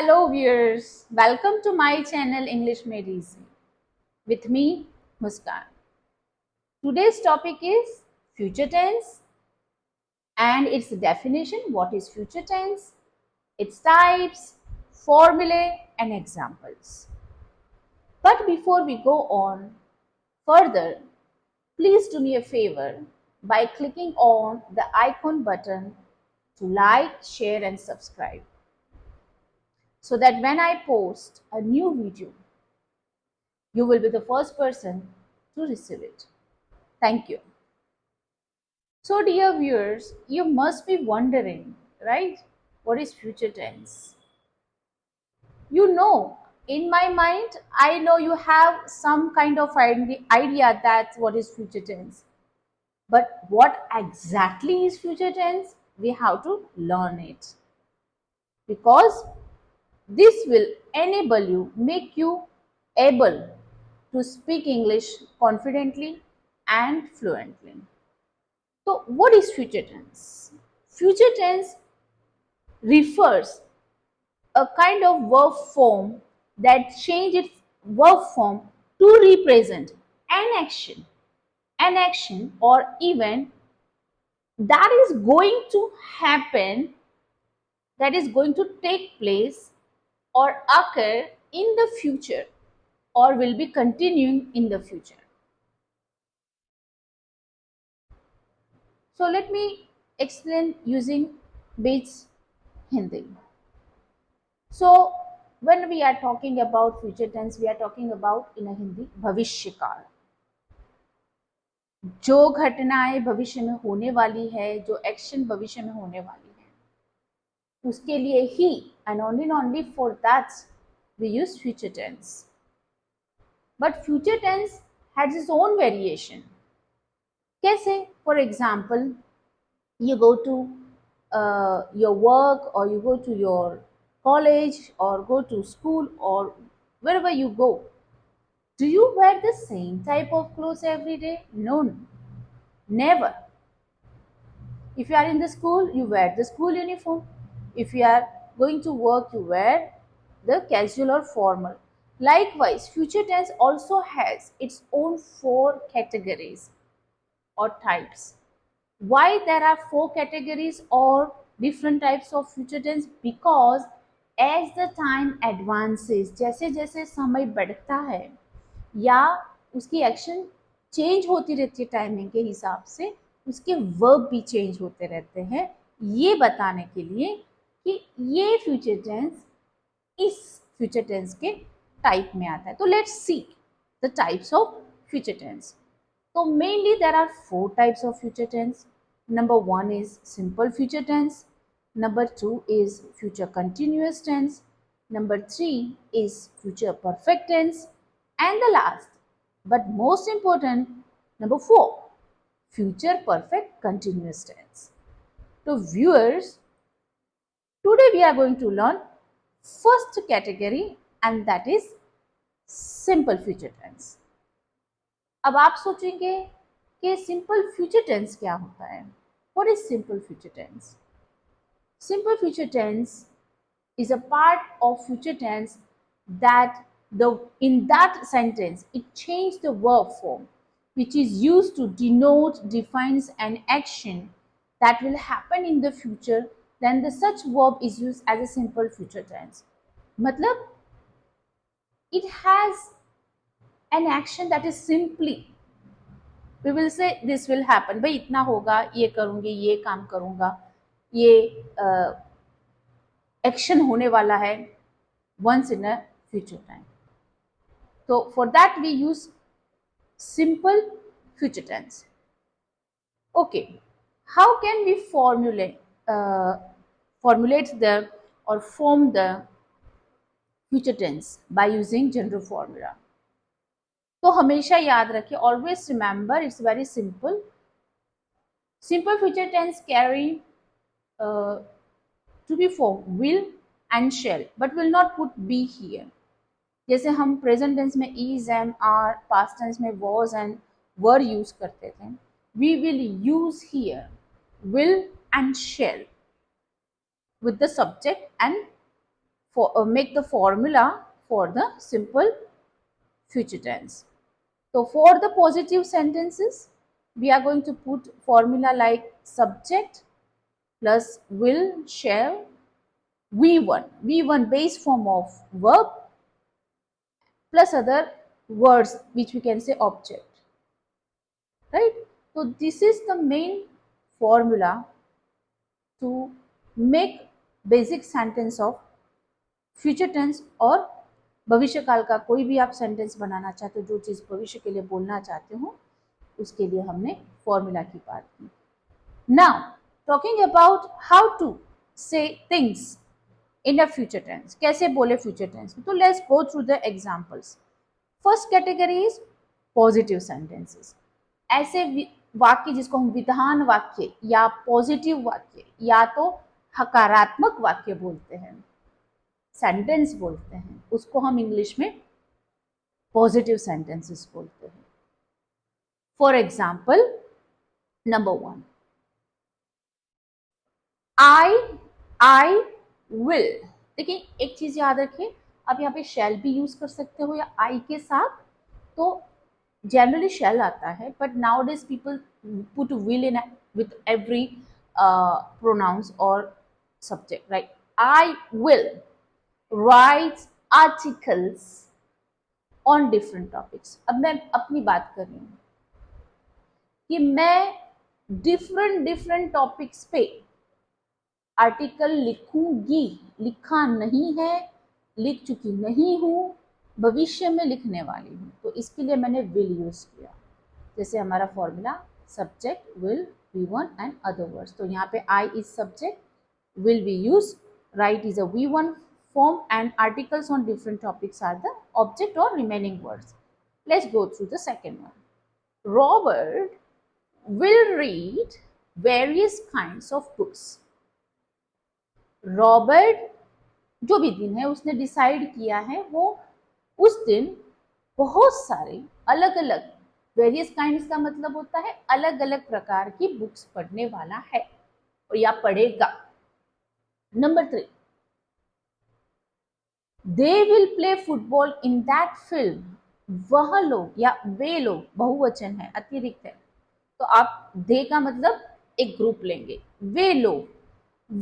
Hello viewers, welcome to my channel English Made Easy with me Muskan. Today's topic is future tense and its definition. What is future tense? Its types, formulae and examples. But before we go on further, please do me a favor by clicking on the icon button to like, share and subscribe so that when I post a new video, you will be the first person to receive it. Thank you. So, dear viewers, you must be wondering, right? What is future tense? In my mind, I know you have some kind of idea that what is future tense. But what exactly is future tense? We have to learn it. Because this will enable you, make you able to speak English confidently and fluently. So, what is future tense? Future tense refers a kind of verb form that change its verb form to represent an action or event that is going to happen, that is going to take place or occur in the future or will be continuing in the future. So let me explain using bits Hindi. So when we are talking about future tense, we are talking about in a Hindi भविष्य काल. जो घटनाएं भविष्य में होने वाली है, जो एक्शन भविष्य में होने वाली है, उसके लिए ही and only for that we use future tense. But future tense has its own variation. कैसे? For example, you go to your work or you go to your college or go to school or wherever you go. Do you wear the same type of clothes every day? No, never. If you are in the school, you wear the school uniform. If you are going to work, you wear the casual or formal. Likewise, future tense also has its own four categories or types. Why there are four categories or different types of future tense? Because as the time advances, जैसे जैसे समय बढ़ता है या उसकी action change होती रहती है टाइमिंग के हिसाब से, उसके वर्ब भी चेंज होते रहते हैं, ये बताने के लिए कि ये फ्यूचर टेंस इस फ्यूचर टेंस के टाइप में आता है. तो let's see the types of future tense. So mainly there are four types of future tense. Number one is simple future tense. Number two is future continuous tense. Number three is future perfect tense. And the last, but most important, number four, future perfect continuous tense. So viewers, today we are going to learn first category and that is simple future tense. अब आप सोचेंगे कि simple future tense क्या होता है. What is simple future tense? Simple future tense is a part of future tense that in that sentence it changed the verb form which is used to denote, defines an action that will happen in the future, then the such verb is used as a simple future tense. मतलब it has an action that is simply we will say this will happen. भाई इतना होगा, ये करूँगी, ये काम करूँगा, ये एक्शन होने वाला है once in a future time. So for that we use simple future tense. Okay, how can we formulate the or form the future tense by using general formula? तो हमेशा याद रखिए, always remember it's very simple. Simple future tense carry to be formed will and shall but will not put be here. जैसे हम present tense में is am are, past tense में was and were use करते थे, we will use here will and shall with the subject and make the formula for the simple future tense. So for the positive sentences, we are going to put formula like subject plus will, shall, V1 base form of verb plus other words which we can say object, right? So this is the main formula to make basic sentence of future tense और भविष्य काल का कोई भी आप sentence बनाना चाहते हो, जो चीज़ भविष्य के लिए बोलना चाहते हो, उसके लिए हमने फॉर्मूला की बात की. Now talking about how to say things in a future tense, कैसे बोले फ्यूचर टेंस में, तो let's go through the examples. First category is positive sentences. ऐसे वाक्य जिसको हम विधान वाक्य या पॉजिटिव वाक्य या तो हकारात्मक वाक्य बोलते हैं, सेंटेंस बोलते हैं, उसको हम इंग्लिश में पॉजिटिव सेंटेंसेस बोलते हैं. For example, number 1, I will. देखिए एक चीज याद रखिए, आप यहाँ पे शैल भी यूज कर सकते हो या आई के साथ, तो जनरली शैल आता है, but nowadays people put will in with every pronoun और subject, right. I will writes articles on different topics. अब मैं अपनी बात कर रही हूँ कि मैं डिफरेंट टॉपिक्स पे आर्टिकल लिखूंगी, लिखा नहीं है, लिख चुकी नहीं हूँ, भविष्य में लिखने वाली हूँ, तो इसके लिए मैंने विल यूज किया. जैसे हमारा formula subject will V1 and other words, तो यहाँ पे I is subject, will be use, right is a V1 form and articles on different topics are the object or remaining words. Let's go through the second one. Robert will read various kinds of books. Robert जो भी दिन है उसने decide किया है, वो उस दिन बहुत सारे अलग अलग, वेरियस काइंड्स का मतलब होता है अलग अलग प्रकार की बुक्स पढ़ने वाला है और या पढ़ेगा. Number 3, they will play football in that film. वह लोग या वे लोग बहुवचन है, अतिरिक्त है, तो आप दे का मतलब एक ग्रुप लेंगे, वे लोग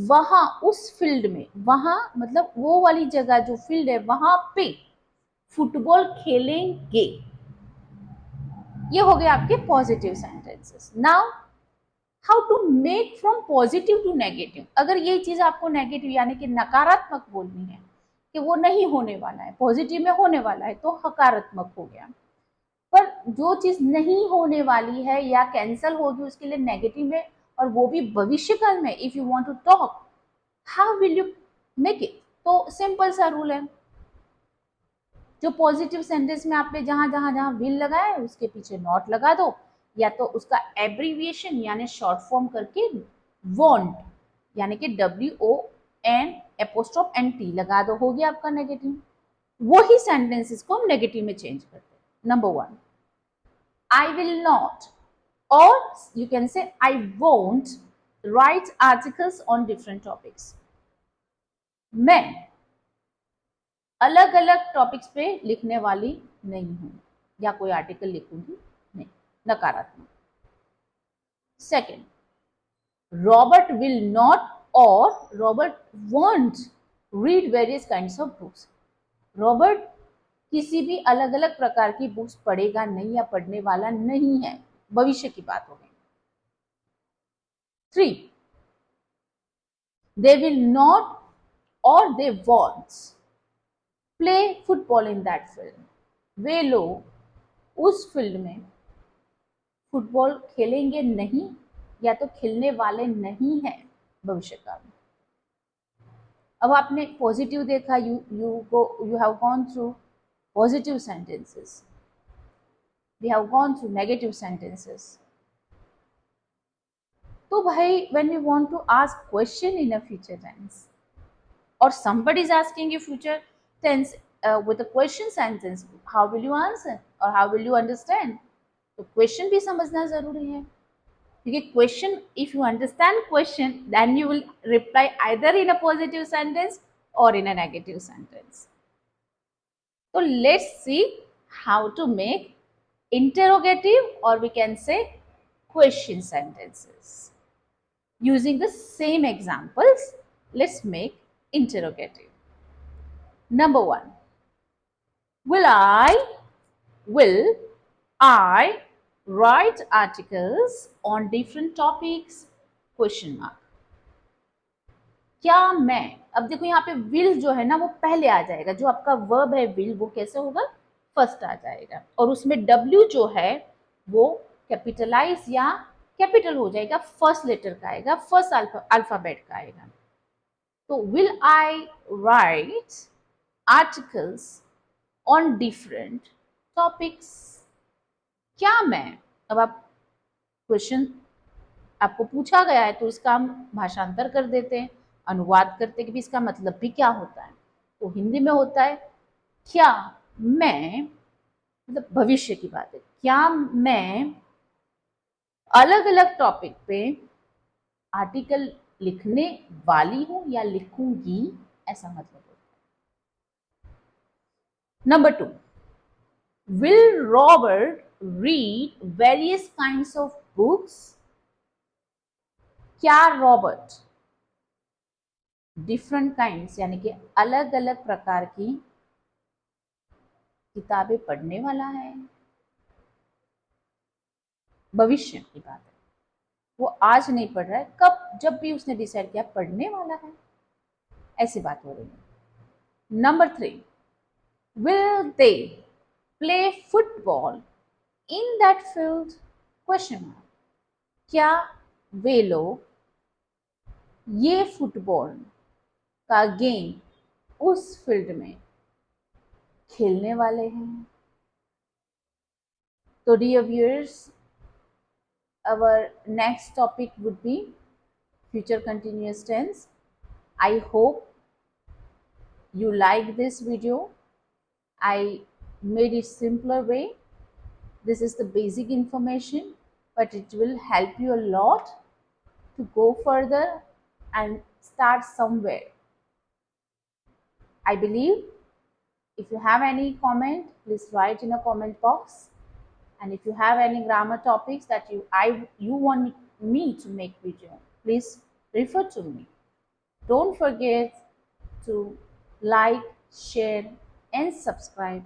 वहां उस फील्ड में, वहां मतलब वो वाली जगह जो फील्ड है वहां पे फुटबॉल खेलेंगे. ये हो गए आपके positive sentences. Now how to make from positive to negative. अगर ये चीज आपको नेगेटिव यानी कि नकारात्मक बोलनी है कि वो नहीं होने वाला है, पॉजिटिव में होने वाला है, तो हकारात्मक हो गया. पर जो चीज नहीं होने वाली है या कैंसल होगी, उसके लिए नेगेटिव में, और वो भी भविष्यकाल में, if you want to talk, how will you make it. तो सिंपल सा रूल है, जो पॉजिटिव सेंटेंस में आपने जहां जहां विल लगाया है उसके पीछे नॉट लगा दो, या तो उसका एब्रीविएशन यानी शॉर्ट फॉर्म करके वॉन्ट यानी कि WON''T लगा दो, हो गया आपका नेगेटिव. वही सेंटेंसेस को हम नेगेटिव में चेंज करते हैं. नंबर 1, आई विल नॉट, और you can say I won't right articles on different topics. मैं अलग अलग टॉपिक्स पे लिखने वाली नहीं हूं या कोई आर्टिकल लिखूंगी नहीं, नकारात्मक. सेकेंड, रॉबर्ट विल नॉट और Robert want read various kinds of books. Robert किसी भी अलग अलग प्रकार की बुक्स पढ़ेगा नहीं या पढ़ने वाला नहीं है, भविष्य की बात हो गई. 3, दे विल नॉट और they won't play football in that field. वे लोग उस फील्ड में फुटबॉल खेलेंगे नहीं या तो खेलने वाले नहीं है भविष्य काल में. अब आपने पॉजिटिव देखा, you have gone through positive sentences, we have gone through negative sentences. तो भाई when we want to ask question in a future tense or somebody is asking you future tense with a question sentence, how will you answer or how will you understand? तो question भी समझना जरूरी है, क्योंकि question, if you understand question, then you will reply either in a positive sentence or in a negative sentence. So let's see how to make interrogative, or we can say question sentences. Using the same examples, let's make interrogative. Number 1. Will I write articles on different topics? Question mark. क्या मैं, अब देखो यहाँ पे will जो है ना वो पहले आ जाएगा, जो आपका वर्ब है विल वो कैसे होगा, फर्स्ट आ जाएगा, और उसमें डब्ल्यू जो है वो कैपिटलाइज या कैपिटल हो जाएगा, फर्स्ट लेटर का आएगा, फर्स्ट अल्फाबेट का आएगा. तो will I right articles on different topics. क्या मैं, अब आप क्वेश्चन आपको पूछा गया है तो इसका हम भाषांतर कर देते हैं, अनुवाद करते हैं कि इसका मतलब भी क्या होता है. तो हिंदी में होता है क्या मैं, मतलब भविष्य की बात है, क्या मैं अलग अलग टॉपिक पे आर्टिकल लिखने वाली हूं या लिखूंगी, ऐसा मतलब होता है. Number 2. Will Robert read various kinds of books. क्या रॉबर्ट डिफरेंट काइंड्स यानी कि अलग अलग प्रकार की किताबें पढ़ने वाला है. भविष्य की बात है, वो आज नहीं पढ़ रहा है, कब, जब भी उसने डिसाइड किया पढ़ने वाला है, ऐसी बात हो रही है. Number 3. Will they play football in that field? Question mark. क्या वे लोग ये फुटबॉल का गेम उस फील्ड में खेलने वाले हैं? तो dear viewers, our next topic would be future continuous tense. I hope you like this video. I made it simpler way. This is the basic information, but it will help you a lot to go further and start somewhere. I believe if you have any comment, please write in a comment box. And if you have any grammar topics that you want me to make video, please refer to me. Don't forget to like, share and subscribe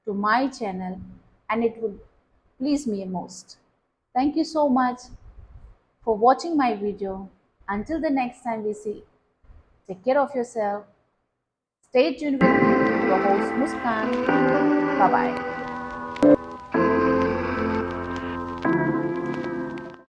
to my channel, and it would please me most. Thank you so much for watching my video. Until the next time we see, take care of yourself. Stay tuned with me, your host Muskan. Bye bye.